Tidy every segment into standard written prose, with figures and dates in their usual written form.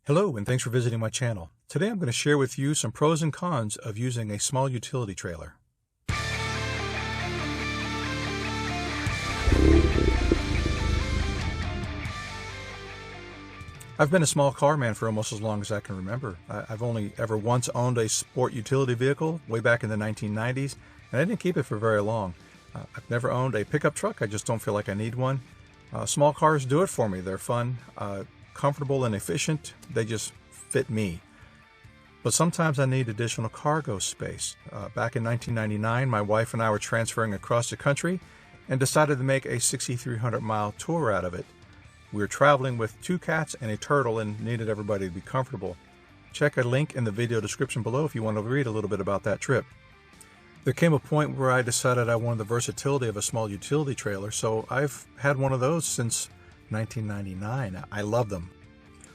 Hello, and thanks for visiting my channel. Today I'm going to share with you some pros and cons of using a small utility trailer. I've been a small car man for almost as long as I can remember. I've only ever once owned a sport utility vehicle way back in the 1990s, and I didn't keep it for very long. I've never owned a pickup truck. I just don't feel like I need one. Small cars do it for me. They're fun, comfortable, and efficient. They just fit me. But sometimes I need additional cargo space. Back in 1999, my wife and I were transferring across the country and decided to make a 6,300-mile tour out of it. We were traveling with 2 cats and a turtle and needed everybody to be comfortable. Check a link in the video description below if you want to read a little bit about that trip. There came a point where I decided I wanted the versatility of a small utility trailer, so I've had one of those since 1999. I love them.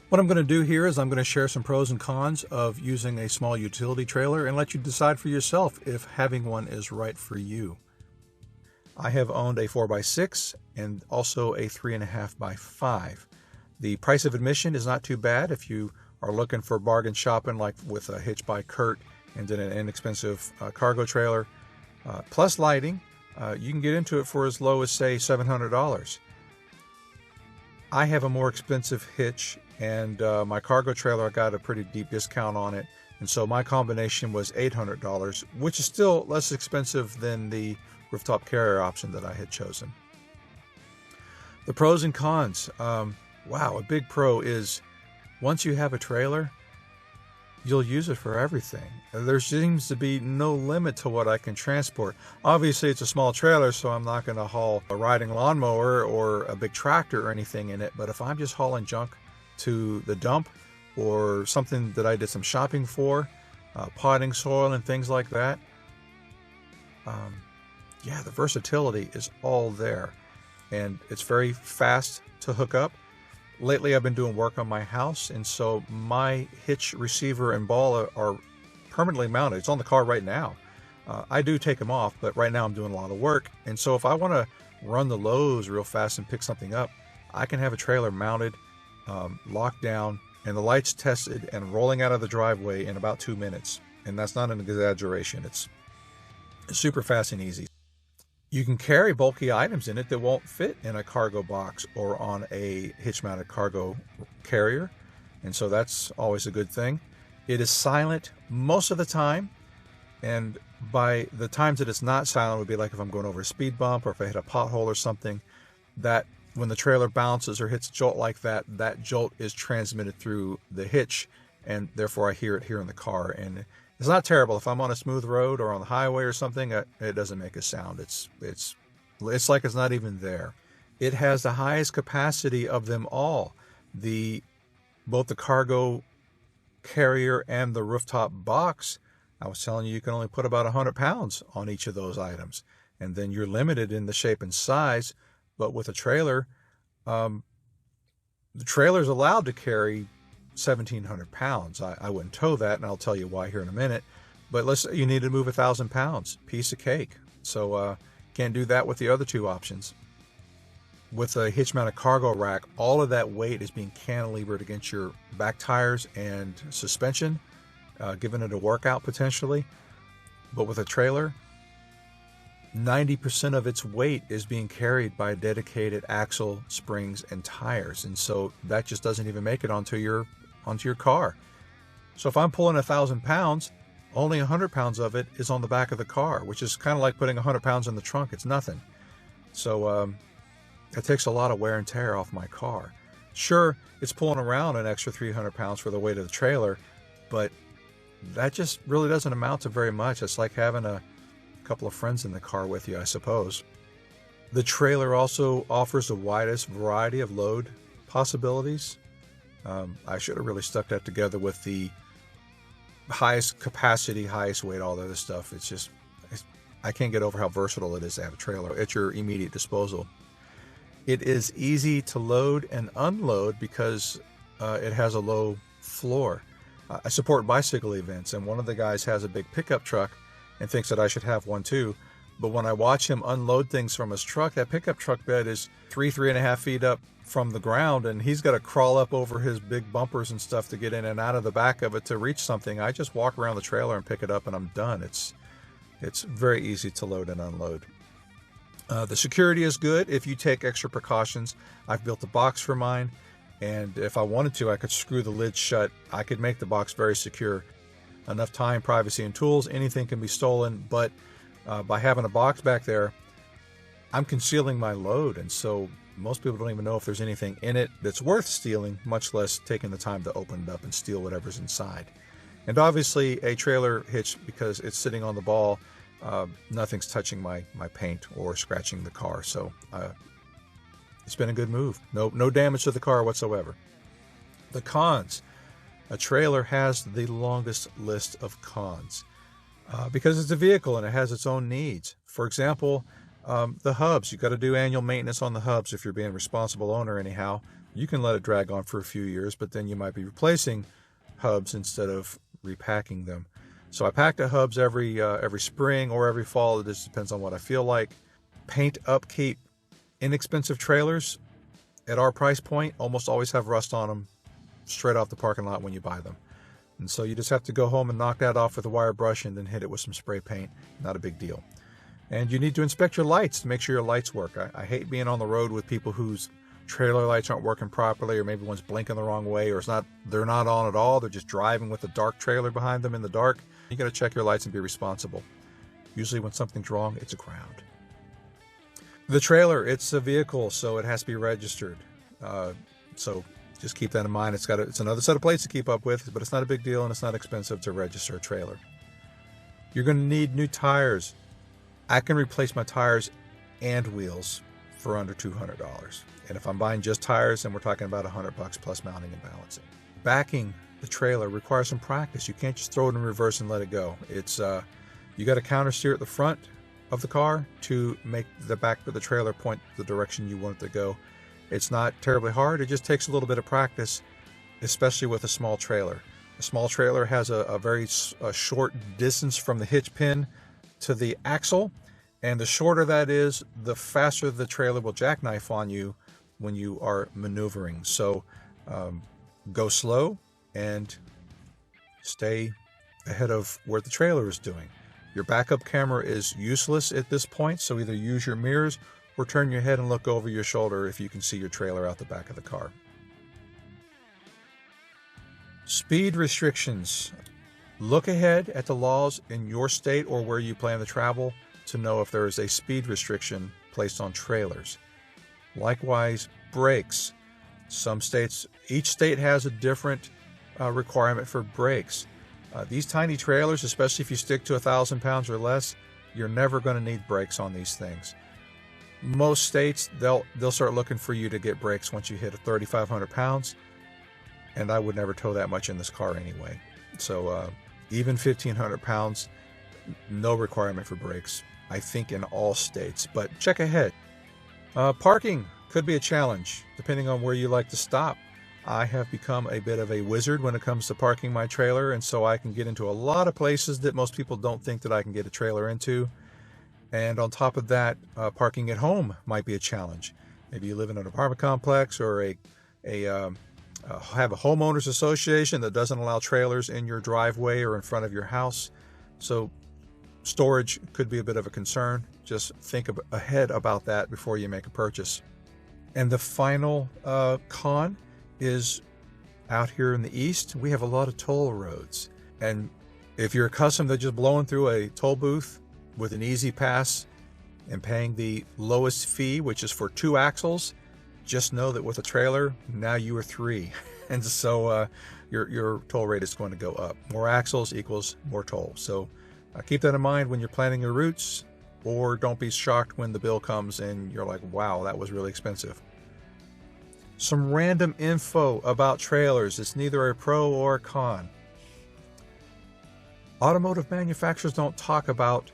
What I'm going to do here is I'm going to share some pros and cons of using a small utility trailer and let you decide for yourself if having one is right for you. I have owned a 4x6 and also a 3.5x5. The price of admission is not too bad if you are looking for bargain shopping, like with a Hitch by Kurt and then an inexpensive cargo trailer. Plus lighting, you can get into it for as low as, say, $700. I have a more expensive hitch, and my cargo trailer, I got a pretty deep discount on it, and so my combination was $800, which is still less expensive than the rooftop carrier option that I had chosen. The pros and cons. Wow, a big pro is once you have a trailer, you'll use it for everything. There seems to be no limit to what I can transport. Obviously, it's a small trailer, so I'm not going to haul a riding lawnmower or a big tractor or anything in it. But if I'm just hauling junk to the dump or something that I did some shopping for, potting soil and things like that, yeah, the versatility is all there. And it's very fast to hook up. Lately, I've been doing work on my house, and so my hitch, receiver, and ball are permanently mounted. It's on the car right now. I do take them off, but right now I'm doing a lot of work. And so if I want to run the Lowe's real fast and pick something up, I can have a trailer mounted, locked down, and the lights tested and rolling out of the driveway in about 2 minutes. And that's not an exaggeration. It's super fast and easy. You can carry bulky items in it that won't fit in a cargo box or on a hitch-mounted cargo carrier, and so that's always a good thing. It is silent most of the time, and by the times that it's not silent would be like if I'm going over a speed bump or if I hit a pothole or something, that when the trailer bounces or hits a jolt like that, that jolt is transmitted through the hitch, and therefore I hear it here in the car. And it's not terrible. If I'm on a smooth road or on the highway or something, it doesn't make a sound. It's like it's not even there. It has the highest capacity of them all. Both the cargo carrier and the rooftop box, I was telling you, you can only put about 100 pounds on each of those items. And then you're limited in the shape and size. But with a trailer, the trailer's allowed to carry 1,700 pounds. I wouldn't tow that, and I'll tell you why here in a minute. But let's say you need to move 1,000 pounds, piece of cake. So can't do that with the other two options. With a hitch-mounted cargo rack, all of that weight is being cantilevered against your back tires and suspension, giving it a workout potentially. But with a trailer, 90% of its weight is being carried by dedicated axle, springs, and tires, and so that just doesn't even make it onto your car. So if I'm pulling 1,000 pounds, only 100 pounds of it is on the back of the car, which is kind of like putting 100 pounds in the trunk. It's nothing. So it takes a lot of wear and tear off my car. Sure, it's pulling around an extra 300 pounds for the weight of the trailer, but that just really doesn't amount to very much. It's like having a couple of friends in the car with you, I suppose. The trailer also offers the widest variety of load possibilities. I should have really stuck that together with the highest capacity, highest weight, all the other stuff. I can't get over how versatile it is to have a trailer at your immediate disposal. It is easy to load and unload because it has a low floor. I support bicycle events, and one of the guys has a big pickup truck and thinks that I should have one too. But when I watch him unload things from his truck, that pickup truck bed is 3.5 feet up from the ground, and he's got to crawl up over his big bumpers and stuff to get in and out of the back of it to reach something. I just walk around the trailer and pick it up and I'm done. It's very easy to load and unload. The security is good if you take extra precautions. I've built a box for mine, and if I wanted to, I could screw the lid shut. I could make the box very secure. Enough time, privacy, and tools, anything can be stolen, but by having a box back there, I'm concealing my load, and so most people don't even know if there's anything in it that's worth stealing, much less taking the time to open it up and steal whatever's inside. And obviously a trailer hitch, because it's sitting on the ball, nothing's touching my paint or scratching the car, so it's been a good move. No damage to the car whatsoever. The cons. A trailer has the longest list of cons because it's a vehicle and it has its own needs. For example, the hubs. You've got to do annual maintenance on the hubs if you're being a responsible owner anyhow. You can let it drag on for a few years, but then you might be replacing hubs instead of repacking them. So I pack the hubs every spring or every fall. It just depends on what I feel like. Paint upkeep. Inexpensive trailers at our price point almost always have rust on them straight off the parking lot when you buy them. And so you just have to go home and knock that off with a wire brush and then hit it with some spray paint. Not a big deal. And you need to inspect your lights to make sure your lights work. I hate being on the road with people whose trailer lights aren't working properly, or maybe one's blinking the wrong way, or they're not on at all. They're just driving with a dark trailer behind them in the dark. You got to check your lights and be responsible. Usually when something's wrong, it's aground. The trailer, it's a vehicle, so it has to be registered. So just keep that in mind. It's another set of plates to keep up with, but it's not a big deal and it's not expensive to register a trailer. You're going to need new tires. I can replace my tires and wheels for under $200. And if I'm buying just tires, then we're talking about $100 plus mounting and balancing. Backing the trailer requires some practice. You can't just throw it in reverse and let it go. You got to counter steer at the front of the car to make the back of the trailer point the direction you want it to go. It's not terribly hard. It just takes a little bit of practice, especially with a small trailer. A small trailer has a very short distance from the hitch pin to the axle, and the shorter that is, the faster the trailer will jackknife on you when you are maneuvering. So go slow and stay ahead of where the trailer is doing. Your backup camera is useless at this point, so either use your mirrors or turn your head and look over your shoulder if you can see your trailer out the back of the car. Speed restrictions. Look ahead at the laws in your state or where you plan to travel to know if there is a speed restriction placed on trailers. Likewise, brakes. Each state has a different requirement for brakes. These tiny trailers, especially if you stick to 1,000 pounds or less, you're never going to need brakes on these things. Most states, they'll start looking for you to get brakes once you hit 3,500 pounds, and I would never tow that much in this car anyway. So even 1,500 pounds, no requirement for brakes, I think, in all states. But check ahead. Parking could be a challenge, depending on where you like to stop. I have become a bit of a wizard when it comes to parking my trailer, and so I can get into a lot of places that most people don't think that I can get a trailer into. And on top of that, parking at home might be a challenge. Maybe you live in an apartment complex or have a homeowners association that doesn't allow trailers in your driveway or in front of your house. So storage could be a bit of a concern. Just think ahead about that before you make a purchase. And the final con is out here in the East, we have a lot of toll roads. And if you're accustomed to just blowing through a toll booth with an easy pass and paying the lowest fee, which is for 2 axles, just know that with a trailer, now you are 3. And so your toll rate is going to go up. More axles equals more toll. So keep that in mind when you're planning your routes, or don't be shocked when the bill comes and you're like, wow, that was really expensive. Some random info about trailers. It's neither a pro or a con. Automotive manufacturers don't talk about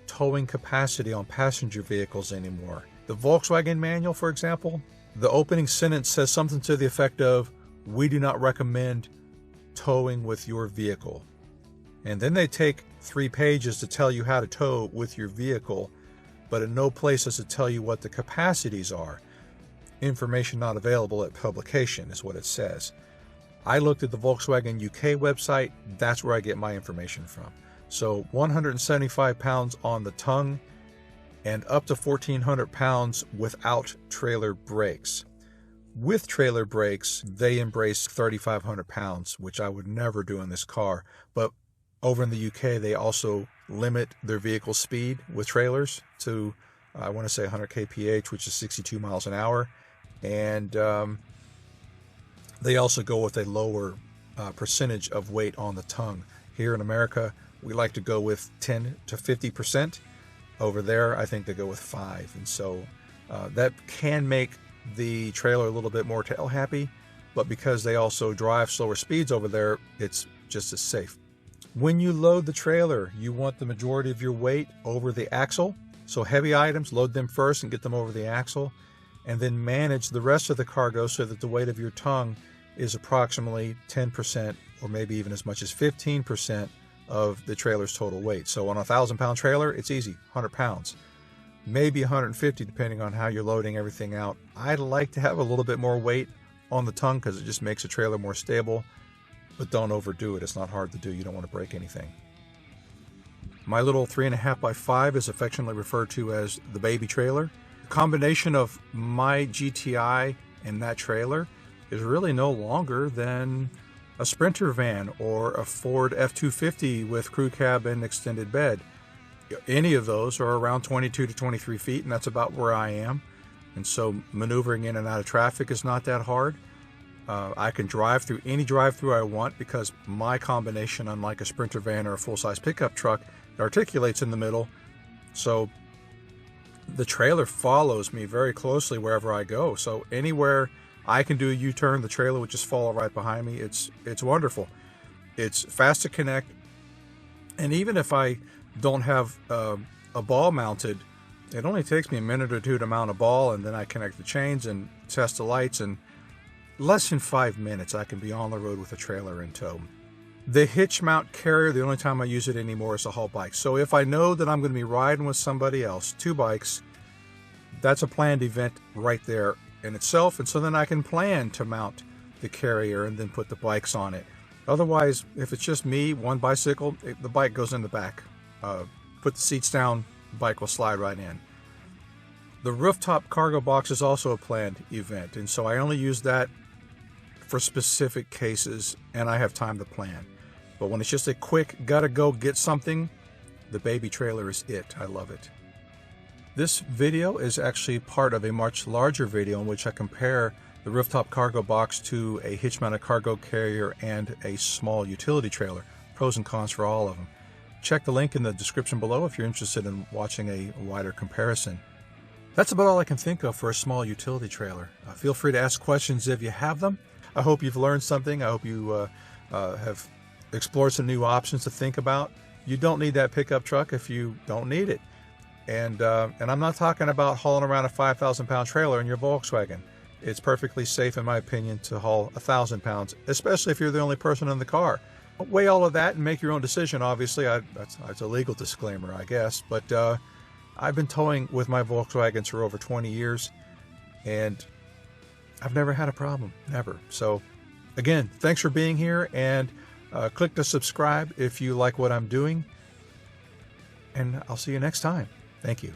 towing capacity on passenger vehicles anymore. The Volkswagen manual, for example, the opening sentence says something to the effect of, "We do not recommend towing with your vehicle." And then they take 3 pages to tell you how to tow with your vehicle, but in no place does it tell you what the capacities are. information not available at publication is what it says. I looked at the Volkswagen UK website. That's where I get my information from. So 175 pounds on the tongue and up to 1,400 pounds without trailer brakes. With trailer brakes, they embrace 3,500 pounds, which I would never do in this car. But over in the UK, they also limit their vehicle speed with trailers to, I want to say 100 kph, which is 62 miles an hour. And they also go with a lower percentage of weight on the tongue. Here in America, we like to go with 10 to 50%. Over there, I think they go with 5. And so that can make the trailer a little bit more tail happy, but because they also drive slower speeds over there, it's just as safe. When you load the trailer, you want the majority of your weight over the axle. So heavy items, load them first and get them over the axle, and then manage the rest of the cargo so that the weight of your tongue is approximately 10% or maybe even as much as 15% of the trailer's total weight. So on a 1,000-pound trailer, it's easy, 100 pounds. Maybe 150 depending on how you're loading everything out. I'd like to have a little bit more weight on the tongue because it just makes a trailer more stable, but don't overdo it. It's not hard to do. You don't want to break anything. My little 3.5 by 5 is affectionately referred to as the baby trailer. The combination of my GTI and that trailer is really no longer than a Sprinter van or a Ford F-250 with crew cab and extended bed. Any of those are around 22 to 23 feet, and that's about where I am. And so maneuvering in and out of traffic is not that hard. I can drive through any drive-through I want because my combination, unlike a Sprinter van or a full-size pickup truck, it articulates in the middle. So the trailer follows me very closely wherever I go. So anywhere I can do a U-turn, the trailer would just follow right behind me. It's wonderful. It's fast to connect. And even if I don't have a ball mounted, it only takes me a minute or two to mount a ball, and then I connect the chains and test the lights, and less than 5 minutes I can be on the road with a trailer in tow. The hitch mount carrier, the only time I use it anymore is to haul bikes. So if I know that I'm going to be riding with somebody else, 2 bikes, that's a planned event right there in itself, and so then I can plan to mount the carrier and then put the bikes on it. Otherwise, if it's just me, 1 bicycle, the bike goes in the back. Put the seats down, bike will slide right in. The rooftop cargo box is also a planned event, and so I only use that for specific cases, and I have time to plan. But when it's just a quick, gotta go get something, the baby trailer is it. I love it. This video is actually part of a much larger video in which I compare the rooftop cargo box to a hitch-mounted cargo carrier and a small utility trailer. Pros and cons for all of them. Check the link in the description below if you're interested in watching a wider comparison. That's about all I can think of for a small utility trailer. Feel free to ask questions if you have them. I hope you've learned something. I hope you have explored some new options to think about. You don't need that pickup truck if you don't need it. And I'm not talking about hauling around a 5,000-pound trailer in your Volkswagen. It's perfectly safe, in my opinion, to haul 1,000 pounds, especially if you're the only person in the car. Weigh all of that and make your own decision, obviously. That's a legal disclaimer, I guess. But I've been towing with my Volkswagens for over 20 years, and I've never had a problem, never. So, again, thanks for being here, and click to subscribe if you like what I'm doing, and I'll see you next time. Thank you.